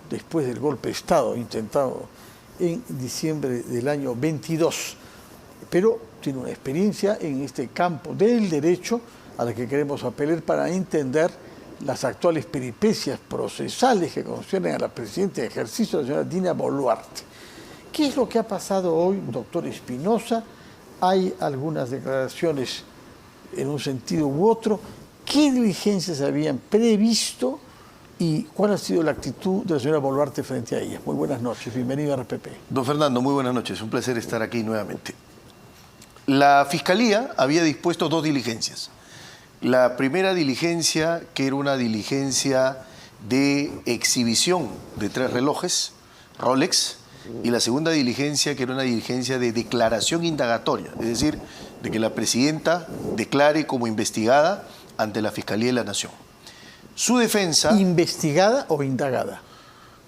después del golpe de Estado intentado en diciembre del año 22, pero tiene una experiencia en este campo del derecho a la que queremos apelar para entender las actuales peripecias procesales que conciernen a la presidenta de ejercicio, la señora Dina Boluarte. ¿Qué es lo que ha pasado hoy, doctor Espinosa? Hay algunas declaraciones en un sentido u otro. ¿Qué diligencias habían previsto y cuál ha sido la actitud de la señora Boluarte frente a ellas? Muy buenas noches, bienvenido a RPP. Don Fernando, muy buenas noches, un placer estar aquí nuevamente. La Fiscalía había dispuesto dos diligencias. La primera diligencia, que era una diligencia de exhibición de 3 relojes Rolex, y la segunda diligencia, que era una diligencia de declaración indagatoria, es decir, de que la presidenta declare como investigada ante la Fiscalía de la Nación. Su defensa... ¿Investigada o indagada?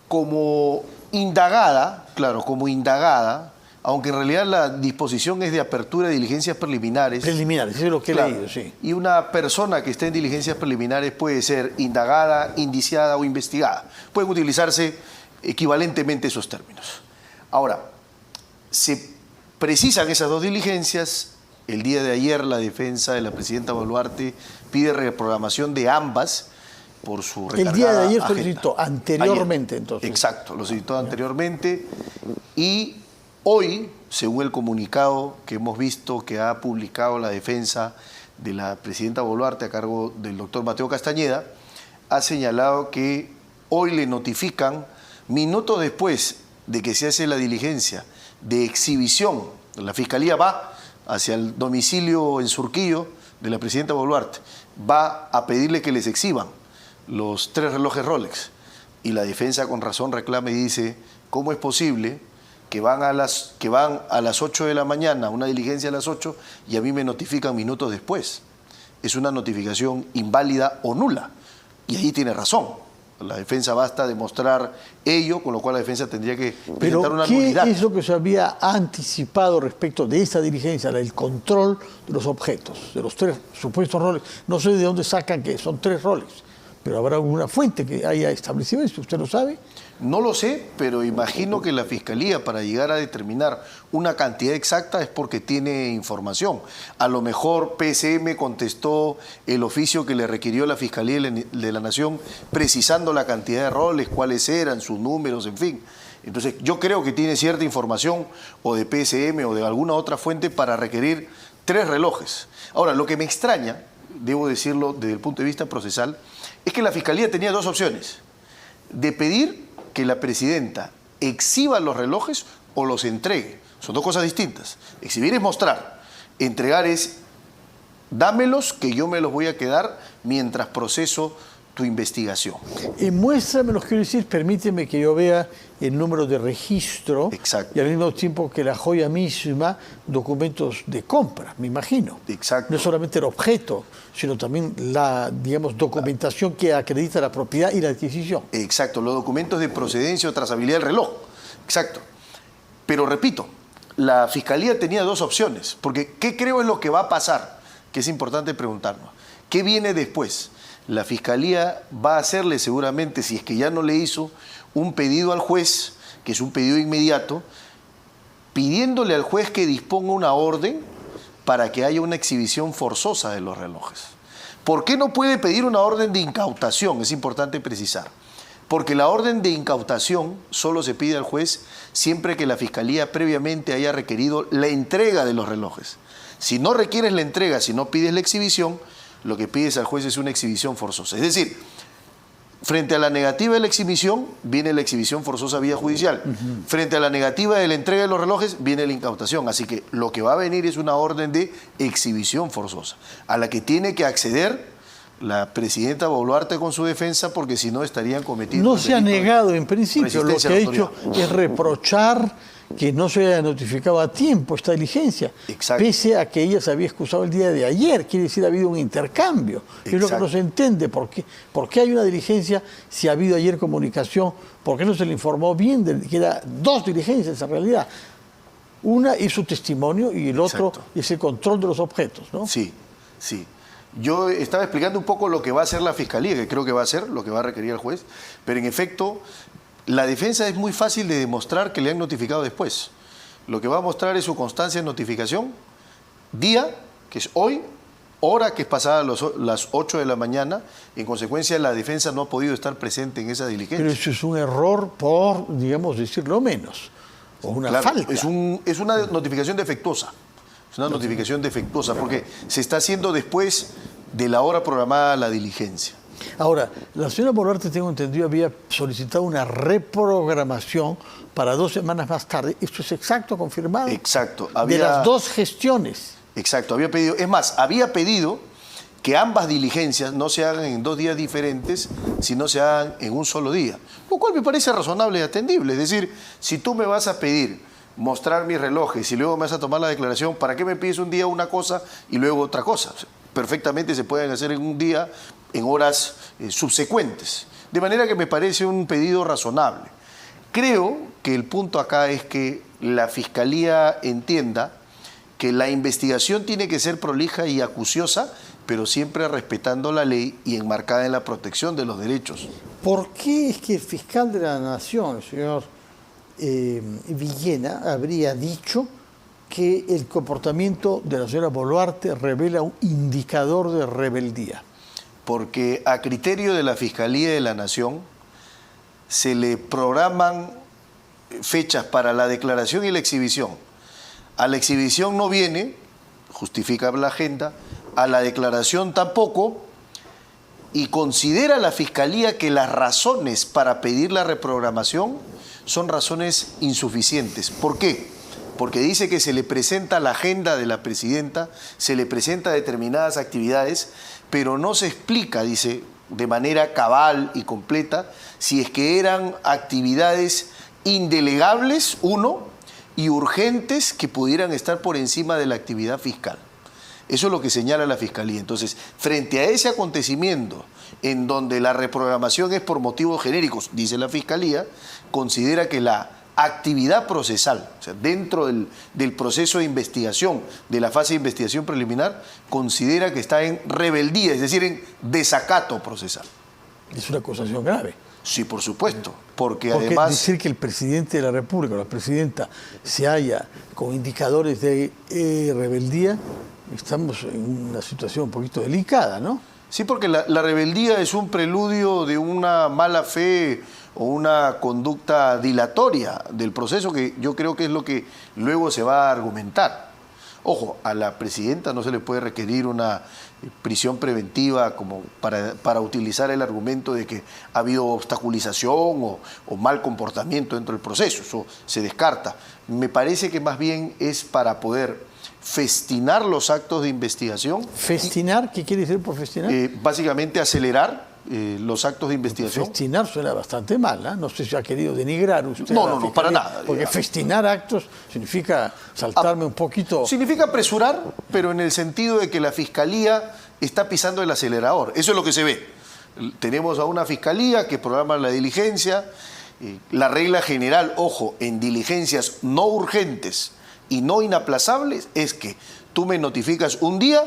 Como indagada, claro, como indagada, aunque en realidad la disposición es de apertura de diligencias preliminares. Preliminares, eso es lo que he leído, sí. Y una persona que esté en diligencias preliminares puede ser indagada, indiciada o investigada. Pueden utilizarse equivalentemente esos términos. Ahora, se precisan esas dos diligencias. El día de ayer la defensa de la presidenta Boluarte pide reprogramación de ambas por su recargada El día de ayer agenda. Solicitó anteriormente, Ayer. entonces. Exacto, lo solicitó anteriormente. Y hoy, según el comunicado que hemos visto que ha publicado la defensa de la presidenta Boluarte a cargo del doctor Mateo Castañeda, ha señalado que hoy le notifican, minutos después de que se hace la diligencia de exhibición, la Fiscalía va hacia el domicilio en Surquillo de la presidenta Boluarte, va a pedirle que les exhiban los 3 relojes Rolex. Y la defensa con razón reclama y dice, ¿cómo es posible que van a las 8 de la mañana, una diligencia a las 8, y a mí me notifican minutos después? Es una notificación inválida o nula. Y ahí tiene razón. La defensa basta demostrar ello, con lo cual la defensa tendría que presentar una nulidad. ¿Qué es lo que se había anticipado respecto de esta diligencia, el control de los objetos, de los 3 supuestos Rolex? No sé de dónde sacan que son 3 Rolex, pero habrá una fuente que haya establecido esto, ¿usted lo sabe? No lo sé, pero imagino que la Fiscalía, para llegar a determinar una cantidad exacta, es porque tiene información. A lo mejor PSM contestó el oficio que le requirió la Fiscalía de la Nación, precisando la cantidad de roles, cuáles eran, sus números, en fin. Entonces, yo creo que tiene cierta información, o de PSM o de alguna otra fuente, para requerir 3 relojes. Ahora, lo que me extraña, debo decirlo desde el punto de vista procesal, es que la Fiscalía tenía 2 opciones: de pedir que la presidenta exhiba los relojes o los entregue. Son 2 cosas distintas. Exhibir es mostrar. Entregar es, dámelos que yo me los voy a quedar mientras proceso tu investigación. Muéstramelos, quiero decir, permíteme que yo vea el número de registro. Exacto. Y al mismo tiempo que la joya misma, documentos de compra, me imagino. Exacto. No solamente el objeto, sino también la, digamos, documentación que acredita la propiedad y la adquisición. Exacto, los documentos de procedencia o trazabilidad del reloj. Exacto. Pero repito, la Fiscalía tenía 2 opciones, porque ¿qué creo es lo que va a pasar? Que es importante preguntarnos. ¿Qué viene después? La Fiscalía va a hacerle seguramente, si es que ya no le hizo, un pedido al juez, que es un pedido inmediato, pidiéndole al juez que disponga una orden para que haya una exhibición forzosa de los relojes. ¿Por qué no puede pedir una orden de incautación? Es importante precisar. Porque la orden de incautación solo se pide al juez siempre que la Fiscalía previamente haya requerido la entrega de los relojes. Si no requieres la entrega, si no pides la exhibición, lo que pides al juez es una exhibición forzosa. Es decir, frente a la negativa de la exhibición, viene la exhibición forzosa vía judicial. Frente a la negativa de la entrega de los relojes, viene la incautación. Así que lo que va a venir es una orden de exhibición forzosa, a la que tiene que acceder la presidenta Boluarte con su defensa, porque si no estarían cometiendo... No se ha negado en principio, lo que ha hecho es reprochar que no se haya notificado a tiempo esta diligencia, Exacto. Pese a que ella se había excusado el día de ayer. Quiere decir, ha habido un intercambio. Exacto. Es lo que no se entiende. ¿Por qué hay una diligencia si ha habido ayer comunicación? ¿Por qué no se le informó bien de que eran 2 diligencias en realidad? Una es su testimonio y el otro es el control de los objetos, ¿no? Sí, sí. Yo estaba explicando un poco lo que va a hacer la Fiscalía, que creo que va a hacer, lo que va a requerir el juez, pero en efecto La defensa es muy fácil de demostrar que le han notificado después. Lo que va a mostrar es su constancia en notificación, día, que es hoy, hora, que es pasada las 8 de la mañana. En consecuencia, la defensa no ha podido estar presente en esa diligencia. Pero eso es un error por, digamos, decirlo menos, o una falta. Es una notificación defectuosa. Es una notificación defectuosa porque se está haciendo después de la hora programada la diligencia. Ahora, la señora Boluarte, tengo entendido, había solicitado una reprogramación para 2 semanas más tarde. ¿Esto es exacto, confirmado? Exacto. De las 2 gestiones. Exacto. Había pedido, es más, había pedido que ambas diligencias no se hagan en 2 días diferentes, sino se hagan en un solo día. Lo cual me parece razonable y atendible. Es decir, si tú me vas a pedir mostrar mis relojes y luego me vas a tomar la declaración, ¿para qué me pides un día una cosa y luego otra cosa? Perfectamente se pueden hacer en un día, en horas subsecuentes. De manera que me parece un pedido razonable. Creo que el punto acá es que la Fiscalía entienda que la investigación tiene que ser prolija y acuciosa, pero siempre respetando la ley y enmarcada en la protección de los derechos. ¿Por qué es que el fiscal de la Nación, el señor Villena, habría dicho que el comportamiento de la señora Boluarte revela un indicador de rebeldía? Porque a criterio de la Fiscalía de la Nación se le programan fechas para la declaración y la exhibición. A la exhibición no viene, justifica la agenda, a la declaración tampoco, y considera la Fiscalía que las razones para pedir la reprogramación son razones insuficientes. ¿Por qué? Porque dice que se le presenta la agenda de la presidenta, se le presenta determinadas actividades, pero no se explica, dice, de manera cabal y completa, si es que eran actividades indelegables, uno, y urgentes que pudieran estar por encima de la actividad fiscal. Eso es lo que señala la Fiscalía. Entonces, frente a ese acontecimiento en donde la reprogramación es por motivos genéricos, dice la Fiscalía, considera que la actividad procesal, o sea, dentro del proceso de investigación, de la fase de investigación preliminar, considera que está en rebeldía, es decir, en desacato procesal. Es una acusación grave. Sí, por supuesto, porque además decir que el presidente de la República o la presidenta se halla con indicadores de rebeldía, estamos en una situación un poquito delicada, ¿no? Sí, porque la rebeldía es un preludio de una mala fe o una conducta dilatoria del proceso, que yo creo que es lo que luego se va a argumentar. Ojo, a la presidenta no se le puede requerir una prisión preventiva como para utilizar el argumento de que ha habido obstaculización o mal comportamiento dentro del proceso. Eso se descarta. Me parece que más bien es para poder festinar los actos de investigación. ¿Festinar? ¿Qué quiere decir por festinar? Básicamente acelerar los actos de investigación. Festinar suena bastante mal, ¿eh? No sé si ha querido denigrar usted. No, para nada. Porque festinar actos significa saltarme un poquito. Significa apresurar, pero en el sentido de que la Fiscalía está pisando el acelerador. Eso es lo que se ve. Tenemos a una Fiscalía que programa la diligencia. La regla general, ojo, en diligencias no urgentes y no inaplazables es que tú me notificas un día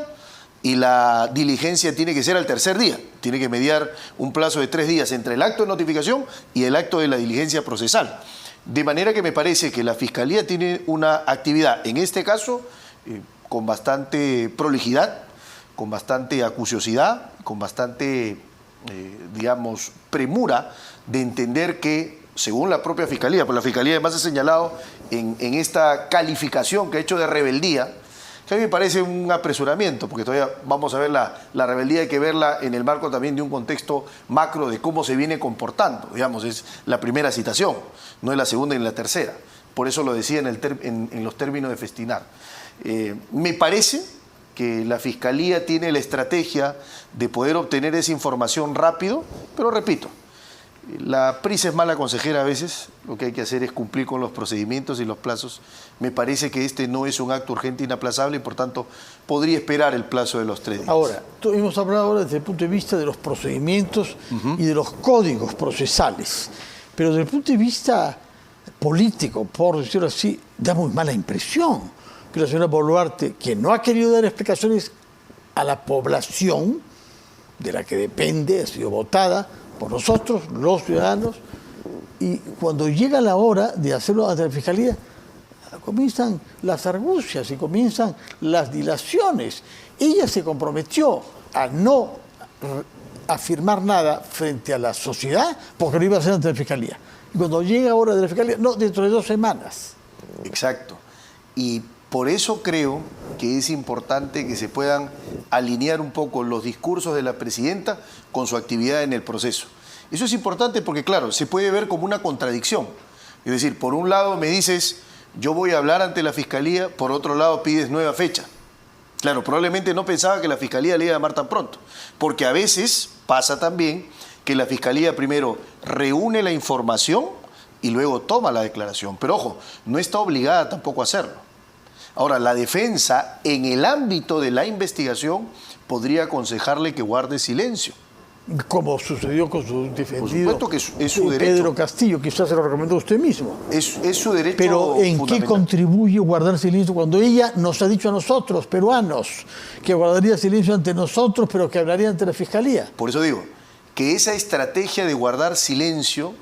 y la diligencia tiene que ser al tercer día. Tiene que mediar un plazo de 3 días entre el acto de notificación y el acto de la diligencia procesal. De manera que me parece que la Fiscalía tiene una actividad, en este caso, con bastante prolijidad, con bastante acuciosidad, con bastante, digamos, premura de entender que, según la propia Fiscalía, pues la Fiscalía además ha señalado en esta calificación que ha hecho de rebeldía, que a mí me parece un apresuramiento, porque todavía vamos a ver la rebeldía, hay que verla en el marco también de un contexto macro de cómo se viene comportando. Digamos, es la primera citación, no es la segunda ni la tercera. Por eso lo decía en los términos de festinar. Me parece que la Fiscalía tiene la estrategia de poder obtener esa información rápido, pero repito, la prisa es mala consejera a veces, lo que hay que hacer es cumplir con los procedimientos y los plazos. Me parece que este no es un acto urgente inaplazable y por tanto podría esperar el plazo de los 3 días. Ahora, hemos hablado ahora desde el punto de vista de los procedimientos y de los códigos procesales, pero desde el punto de vista político, por decirlo así, da muy mala impresión que la señora Boluarte, que no ha querido dar explicaciones a la población de la que depende, ha sido votada por nosotros, los ciudadanos, Y cuando llega la hora de hacerlo ante la Fiscalía, comienzan las argucias y comienzan las dilaciones. Ella se comprometió a no afirmar nada frente a la sociedad porque lo iba a hacer ante la Fiscalía. Y cuando llega la hora de la Fiscalía, no, dentro de 2 semanas. Exacto. Y por eso creo que es importante que se puedan alinear un poco los discursos de la presidenta con su actividad en el proceso. Eso es importante porque, claro, se puede ver como una contradicción. Es decir, por un lado me dices, yo voy a hablar ante la Fiscalía, por otro lado pides nueva fecha. Claro, probablemente no pensaba que la Fiscalía le iba a llamar tan pronto, porque a veces pasa también que la Fiscalía primero reúne la información y luego toma la declaración. Pero ojo, no está obligada tampoco a hacerlo. Ahora, la defensa en el ámbito de la investigación podría aconsejarle que guarde silencio. Como sucedió con su defendido. Por supuesto que es su derecho. Pedro Castillo, quizás se lo recomendó usted mismo. Es su derecho. Pero ¿en qué contribuye guardar silencio cuando ella nos ha dicho a nosotros, peruanos, que guardaría silencio ante nosotros, pero que hablaría ante la Fiscalía? Por eso digo que esa estrategia de guardar silencio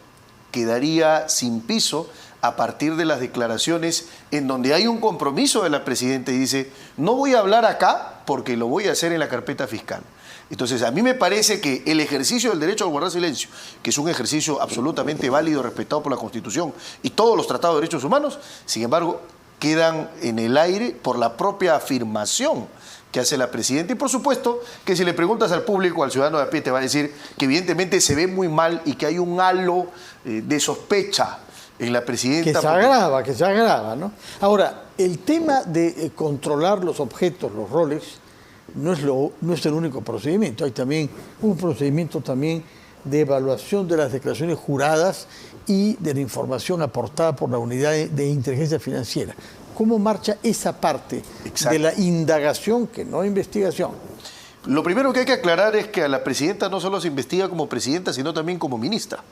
quedaría sin piso a partir de las declaraciones en donde hay un compromiso de la presidenta y dice, no voy a hablar acá porque lo voy a hacer en la carpeta fiscal. Entonces, a mí me parece que el ejercicio del derecho a guardar silencio, que es un ejercicio absolutamente válido, respetado por la Constitución y todos los tratados de derechos humanos, sin embargo, quedan en el aire por la propia afirmación que hace la presidenta. Y por supuesto que si le preguntas al público, al ciudadano de a pie, te va a decir que evidentemente se ve muy mal y que hay un halo de sospecha en la presidenta. Que se agrava, ¿no? Ahora, el tema de controlar los objetos, los roles, no es el único procedimiento. Hay también un procedimiento también de evaluación de las declaraciones juradas y de la información aportada por la unidad de inteligencia financiera. ¿Cómo marcha esa parte de la indagación, que no investigación? Lo primero que hay que aclarar es que a la presidenta no solo se investiga como presidenta, sino también como ministra.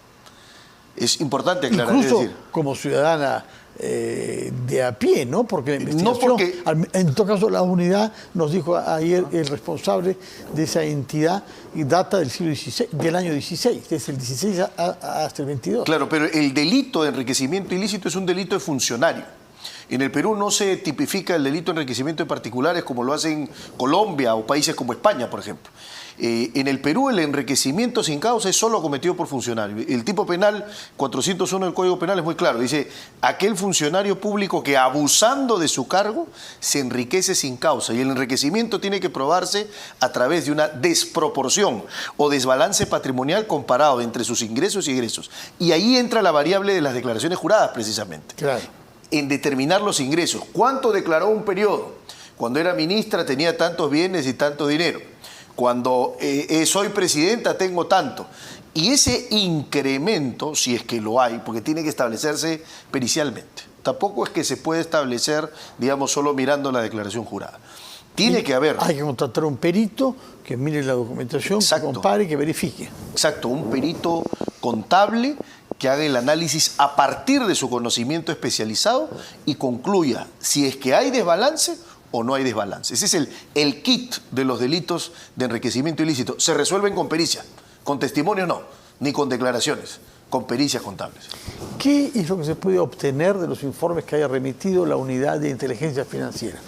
Es importante aclarar. Incluso es decir, como ciudadana de a pie, ¿no? Porque la investigación, no porque, en todo caso, la unidad, nos dijo ayer el responsable de esa entidad, y data del siglo XVI, del año 16, desde el 16 hasta el 22. Claro, pero el delito de enriquecimiento ilícito es un delito de funcionario. En el Perú no se tipifica el delito de enriquecimiento de particulares como lo hacen Colombia o países como España, por ejemplo. En el Perú el enriquecimiento sin causa es solo cometido por funcionario. El tipo penal 401 del Código Penal es muy claro. Dice, aquel funcionario público que abusando de su cargo se enriquece sin causa. Y el enriquecimiento tiene que probarse a través de una desproporción o desbalance patrimonial comparado entre sus ingresos y egresos. Y ahí entra la variable de las declaraciones juradas, precisamente. Claro. En determinar los ingresos. ¿Cuánto declaró un periodo? Cuando era ministra tenía tantos bienes y tanto dinero. Cuando soy presidenta tengo tanto. Y ese incremento, si es que lo hay, porque tiene que establecerse pericialmente. Tampoco es que se puede establecer, digamos, solo mirando la declaración jurada. Tiene que haber. Hay que contratar un perito que mire la documentación, que compare, que verifique. Exacto, un perito contable que haga el análisis a partir de su conocimiento especializado y concluya si es que hay desbalance o no hay desbalance. Ese es el kit de los delitos de enriquecimiento ilícito. Se resuelven con pericia, con testimonio no, ni con declaraciones, con pericias contables. ¿Qué es lo que se puede obtener de los informes que haya remitido la unidad de inteligencia financiera?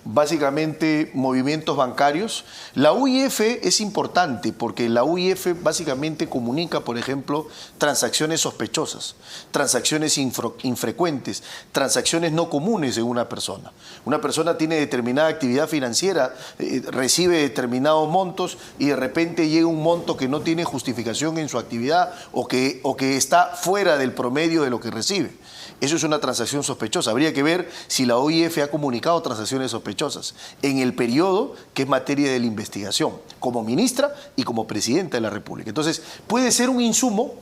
Básicamente movimientos bancarios. La UIF es importante porque la UIF básicamente comunica, por ejemplo, transacciones sospechosas, transacciones infrecuentes, transacciones no comunes de una persona. Una persona tiene determinada actividad financiera, recibe determinados montos y de repente llega un monto que no tiene justificación en su actividad o que está fuera del promedio de lo que recibe. Eso es una transacción sospechosa. Habría que ver si la OIF ha comunicado transacciones sospechosas en el periodo que es materia de la investigación, como ministra y como presidenta de la República. Entonces, puede ser un insumo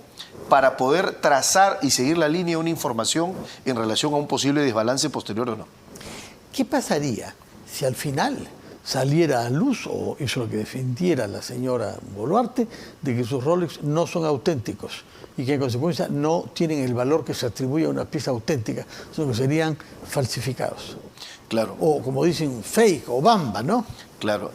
para poder trazar y seguir la línea de una información en relación a un posible desbalance posterior o no. ¿Qué pasaría si al final saliera a luz, o eso es lo que defendiera la señora Boluarte, de que sus Rolex no son auténticos y que en consecuencia no tienen el valor que se atribuye a una pieza auténtica, sino que serían falsificados? Claro. O como dicen, fake o bamba, ¿no? Claro,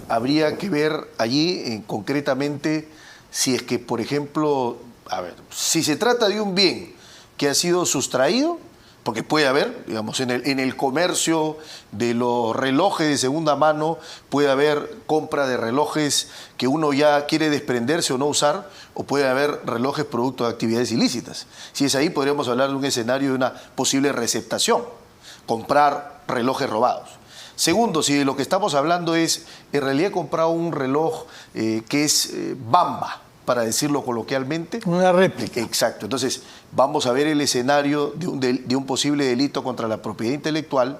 habría que ver allí concretamente si es que, por ejemplo, a ver, si se trata de un bien que ha sido sustraído, porque puede haber, digamos, en el comercio de los relojes de segunda mano, puede haber compra de relojes que uno ya quiere desprenderse o no usar, o puede haber relojes producto de actividades ilícitas. Si es ahí, podríamos hablar de un escenario de una posible receptación, comprar relojes robados. Segundo, si de lo que estamos hablando es, en realidad he comprado un reloj que es Bamba, para decirlo coloquialmente. Una réplica. Exacto. Entonces, vamos a ver el escenario de un posible delito contra la propiedad intelectual,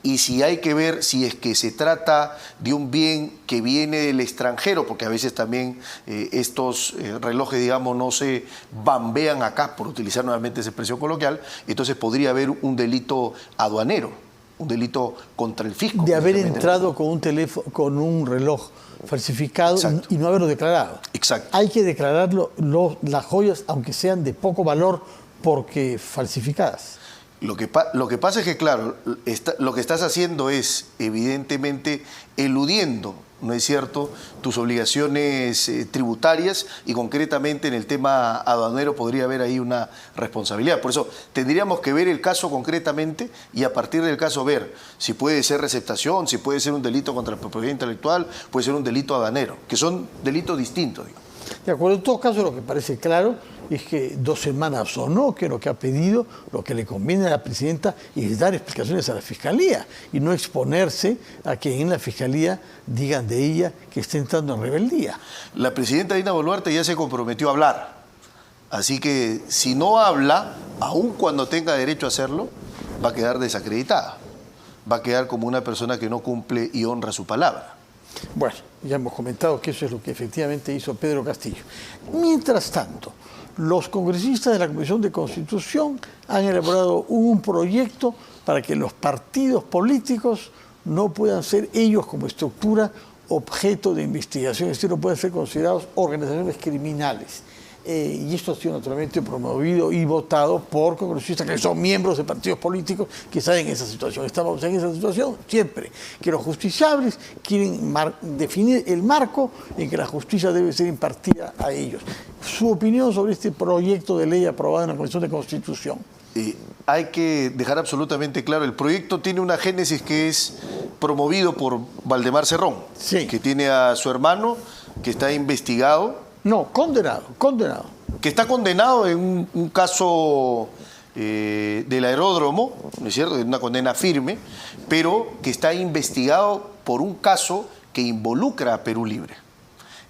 y si hay que ver si es que se trata de un bien que viene del extranjero, porque a veces también estos relojes, digamos, no se bambean acá, por utilizar nuevamente esa expresión coloquial, entonces podría haber un delito aduanero, un delito contra el fisco. De haber entrado con un teléfono, con un reloj falsificado. Exacto. Y no haberlo declarado. Exacto. Hay que declararlo, las joyas, aunque sean de poco valor, porque falsificadas. Lo que pasa es que, claro, lo que estás haciendo es, evidentemente, eludiendo, ¿no es cierto?, tus obligaciones tributarias, y concretamente en el tema aduanero podría haber ahí una responsabilidad. Por eso tendríamos que ver el caso concretamente y a partir del caso ver si puede ser receptación, si puede ser un delito contra la propiedad intelectual, puede ser un delito aduanero, que son delitos distintos, digo. De acuerdo, en todo caso lo que parece claro es que 2 semanas o no, que lo que ha pedido, lo que le conviene a la presidenta es dar explicaciones a la Fiscalía y no exponerse a que en la Fiscalía digan de ella que está entrando en rebeldía. La presidenta Dina Boluarte ya se comprometió a hablar, así que si no habla, aun cuando tenga derecho a hacerlo, va a quedar desacreditada, va a quedar como una persona que no cumple y honra su palabra. Bueno, ya hemos comentado que eso es lo que efectivamente hizo Pedro Castillo. Mientras tanto, los congresistas de la Comisión de Constitución han elaborado un proyecto para que los partidos políticos no puedan ser ellos como estructura objeto de investigación, es decir, no pueden ser considerados organizaciones criminales. Y esto ha sido naturalmente promovido y votado por congresistas que son miembros de partidos políticos que están en esa situación. Estamos en esa situación siempre, que los justiciables quieren definir el marco en que la justicia debe ser impartida a ellos. Su opinión sobre este proyecto de ley aprobado en la Comisión de Constitución. Hay que dejar absolutamente claro, el proyecto tiene una génesis que es promovido por Valdemar Cerrón, sí, que tiene a su hermano que está investigado. No, condenado. Que está condenado en un caso del aeródromo, ¿no es cierto?, de una condena firme, pero que está investigado por un caso que involucra a Perú Libre.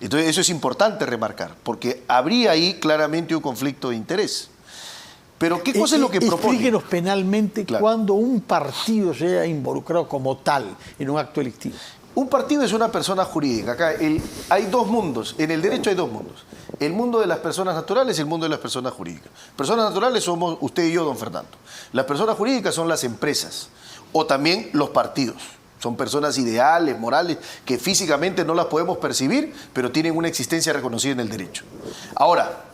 Entonces eso es importante remarcar, porque habría ahí claramente un conflicto de interés. Pero ¿qué cosa es lo que propone? Explíquenos penalmente, claro, cuando un partido se haya involucrado como tal en un acto delictivo. Un partido es una persona jurídica. Acá hay dos mundos. En el derecho hay dos mundos. El mundo de las personas naturales y el mundo de las personas jurídicas. Personas naturales somos usted y yo, don Fernando. Las personas jurídicas son las empresas o también los partidos. Son personas ideales, morales, que físicamente no las podemos percibir, pero tienen una existencia reconocida en el derecho. Ahora,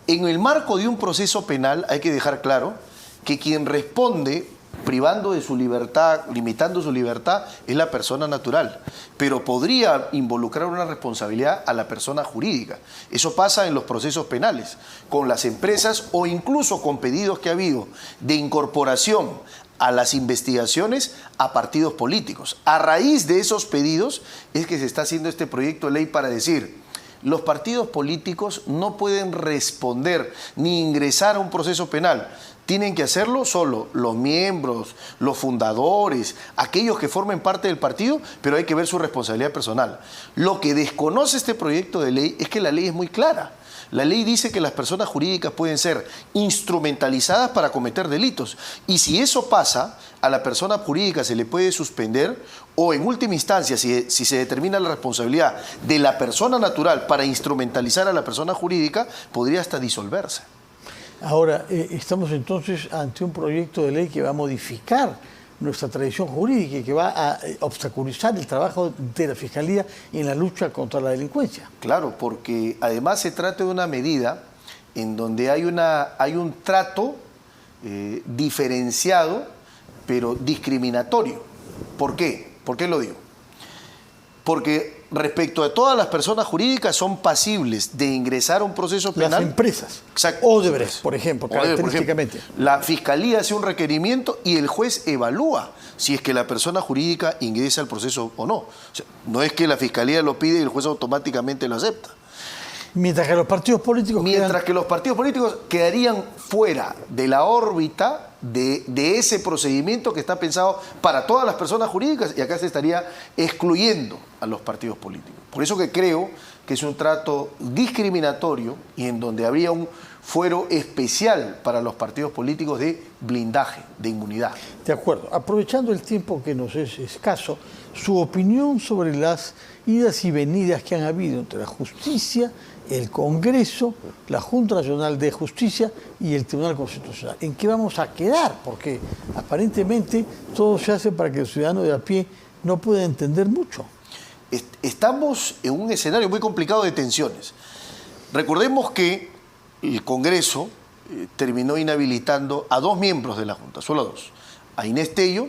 en el marco de un proceso penal hay que dejar claro que quien responde privando de su libertad, limitando su libertad, es la persona natural, pero podría involucrar una responsabilidad a la persona jurídica. Eso pasa en los procesos penales, con las empresas o incluso con pedidos que ha habido de incorporación a las investigaciones a partidos políticos. A raíz de esos pedidos es que se está haciendo este proyecto de ley para decir: los partidos políticos no pueden responder ni ingresar a un proceso penal. Tienen que hacerlo solo los miembros, los fundadores, aquellos que formen parte del partido, pero hay que ver su responsabilidad personal. Lo que desconoce este proyecto de ley es que la ley es muy clara. La ley dice que las personas jurídicas pueden ser instrumentalizadas para cometer delitos. Y si eso pasa, a la persona jurídica se le puede suspender o, en última instancia, si se determina la responsabilidad de la persona natural para instrumentalizar a la persona jurídica, podría hasta disolverse. Ahora, estamos entonces ante un proyecto de ley que va a modificar nuestra tradición jurídica y que va a obstaculizar el trabajo de la Fiscalía en la lucha contra la delincuencia. Claro, porque además se trata de una medida en donde hay un trato diferenciado, pero discriminatorio. ¿Por qué? ¿Por qué lo digo? Porque respecto a todas las personas jurídicas son pasibles de ingresar a un proceso penal. Las empresas. Exacto. Odebrecht, por ejemplo, Odebrecht, característicamente. por ejemplo. La fiscalía hace un requerimiento y el juez evalúa si es que la persona jurídica ingresa al proceso o no. O sea, no es que la fiscalía lo pide y el juez automáticamente lo acepta. Mientras que los partidos políticos que los partidos políticos quedarían fuera de la órbita de ese procedimiento que está pensado para todas las personas jurídicas, y acá se estaría excluyendo a los partidos políticos. Por eso que creo que es un trato discriminatorio y en donde habría un fuero especial para los partidos políticos de blindaje, de inmunidad. De acuerdo. Aprovechando el tiempo que nos es escaso, su opinión sobre las idas y venidas que han habido entre la justicia, el Congreso, la Junta Nacional de Justicia y el Tribunal Constitucional. ¿En qué vamos a quedar? Porque aparentemente todo se hace para que el ciudadano de a pie no pueda entender mucho. Estamos en un escenario muy complicado de tensiones. Recordemos que el Congreso terminó inhabilitando a 2 miembros de la Junta, solo a 2, a Inés Tello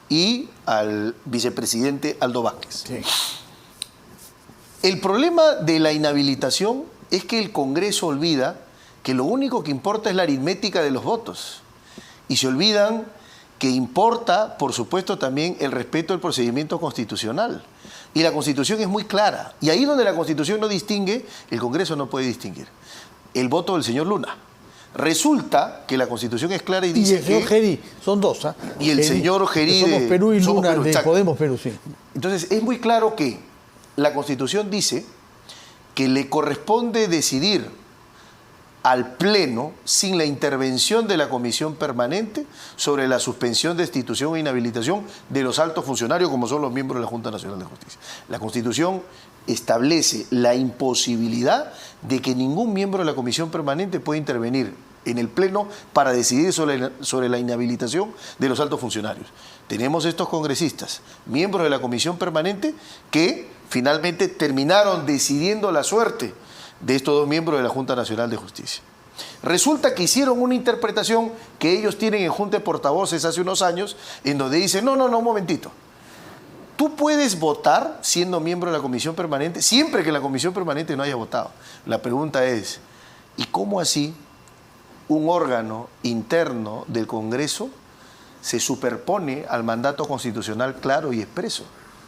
y al vicepresidente Aldo Vázquez. Sí. El problema de la inhabilitación es que el Congreso olvida que lo único que importa es la aritmética de los votos. Y se olvidan que importa, por supuesto, también el respeto al procedimiento constitucional. Y la Constitución es muy clara. Y ahí donde la Constitución no distingue, el Congreso no puede distinguir. El voto del señor Luna. Resulta que la Constitución es clara y dice y el señor Gerí, son 2, ¿ah? Y el señor Gerí Somos Perú y Somos Luna Perú, de Podemos Perú, sí. Entonces, es muy claro que la Constitución dice que le corresponde decidir al Pleno, sin la intervención de la Comisión Permanente, sobre la suspensión, destitución e inhabilitación de los altos funcionarios, como son los miembros de la Junta Nacional de Justicia. La Constitución establece la imposibilidad de que ningún miembro de la Comisión Permanente pueda intervenir en el Pleno para decidir sobre la inhabilitación de los altos funcionarios. Tenemos estos congresistas, miembros de la Comisión Permanente, que finalmente terminaron decidiendo la suerte de estos 2 miembros de la Junta Nacional de Justicia. Resulta que hicieron una interpretación que ellos tienen en Junta de Portavoces hace unos años, en donde dicen, no, un momentito. Tú puedes votar siendo miembro de la Comisión Permanente, siempre que la Comisión Permanente no haya votado. La pregunta es, ¿y cómo así un órgano interno del Congreso se superpone al mandato constitucional claro y expreso?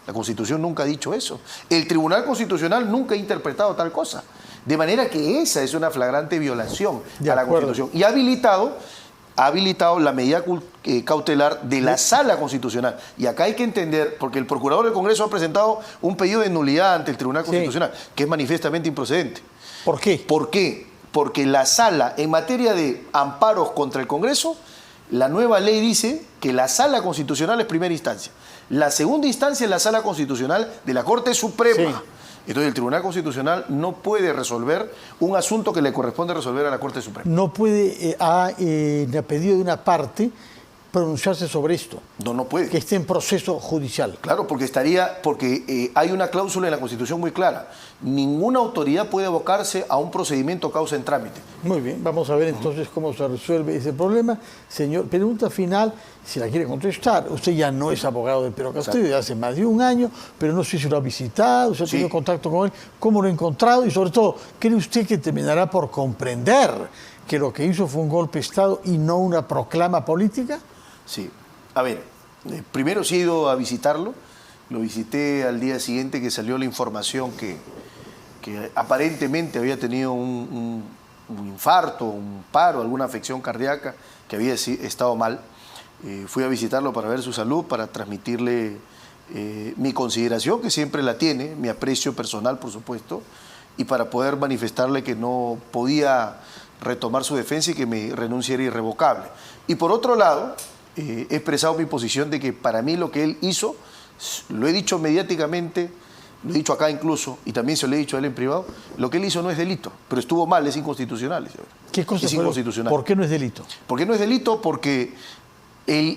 La Constitución nunca ha dicho eso. El Tribunal Constitucional nunca ha interpretado tal cosa. De manera que esa es una flagrante violación a la Constitución. Y ha habilitado la medida cautelar de la Sala Constitucional. Y acá hay que entender, porque el Procurador del Congreso ha presentado un pedido de nulidad ante el Tribunal Constitucional, que es manifiestamente improcedente. ¿Por qué? ¿Por qué? Porque la Sala, en materia de amparos contra el Congreso, la nueva ley dice que la Sala Constitucional es primera instancia. La segunda instancia es la Sala Constitucional de la Corte Suprema. Sí. Entonces el Tribunal Constitucional no puede resolver un asunto que le corresponde resolver a la Corte Suprema. No puede, a pedido de una parte, pronunciarse sobre esto. No puede. Que esté en proceso judicial. Claro, porque hay una cláusula en la Constitución muy clara. Ninguna autoridad puede abocarse a un procedimiento causa en trámite. Muy bien, vamos a ver entonces cómo se resuelve ese problema. Señor, pregunta final, si la quiere contestar. Usted ya no es abogado de Pedro Castillo desde hace más de un año, pero no sé si lo ha visitado, usted ha tenido contacto con él, cómo lo ha encontrado y sobre todo, ¿cree usted que terminará por comprender que lo que hizo fue un golpe de Estado y no una proclama política? Sí. A ver, primero sí he ido a visitarlo. Lo visité al día siguiente que salió la información que aparentemente había tenido un infarto, un paro, alguna afección cardíaca, que había estado mal. Fui a visitarlo para ver su salud, para transmitirle mi consideración, que siempre la tiene, mi aprecio personal, por supuesto, y para poder manifestarle que no podía retomar su defensa y que mi renuncia era irrevocable. Y por otro lado, he expresado mi posición de que para mí lo que él hizo, lo he dicho mediáticamente, lo he dicho acá incluso, y también se lo he dicho a él en privado, lo que él hizo no es delito, pero estuvo mal, es inconstitucional. ¿Qué cosa es inconstitucional? ¿Por qué no es delito? ¿Por qué no es delito? Porque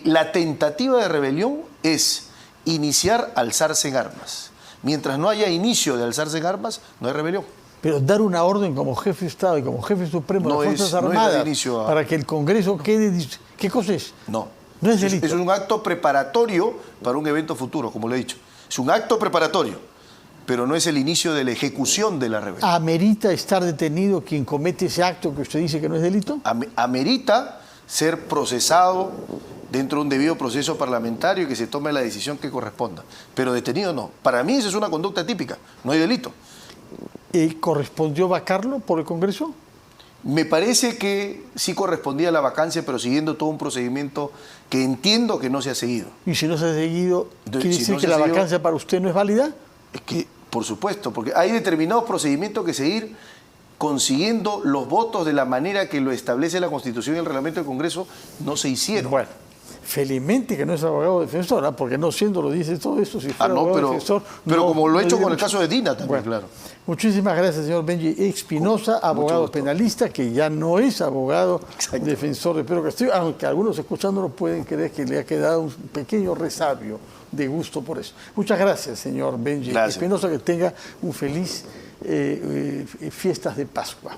la tentativa de rebelión es iniciar alzarse en armas. Mientras no haya inicio de alzarse en armas, no hay rebelión. Pero dar una orden como jefe de Estado y como jefe supremo de las Fuerzas Armadas para que el Congreso quede... ¿Qué cosa es? No. No es delito. Es un acto preparatorio para un evento futuro, como le he dicho. Es un acto preparatorio. pero no es el inicio de la ejecución de la rebelión. ¿Amerita estar detenido quien comete ese acto que usted dice que no es delito? Amerita ser procesado dentro de un debido proceso parlamentario y que se tome la decisión que corresponda. Pero detenido no. Para mí esa es una conducta típica, no hay delito. ¿Correspondió vacarlo por el Congreso? Me parece que sí correspondía la vacancia, pero siguiendo todo un procedimiento que entiendo que no se ha seguido. Y si no se ha seguido, ¿quiere Si decir no que se ha la seguido, vacancia para usted no es válida? es que, por supuesto, porque hay determinados procedimientos que seguir consiguiendo los votos de la manera que lo establece la Constitución y el reglamento del Congreso, no se hicieron. Bueno, felizmente que no es abogado defensor, ¿ah? Porque no siendo lo dice todo esto, si fuera abogado defensor... Pero como lo he hecho con el mucho. caso de Dina también, Bueno, claro. Muchísimas gracias, señor Benji Espinosa, abogado penalista, que ya no es abogado defensor de Pedro Castillo, aunque algunos escuchándolo pueden creer que le ha quedado un pequeño resabio de gusto por eso. Muchas gracias, señor Benji Espinosa, que tenga un feliz fiestas de Pascua.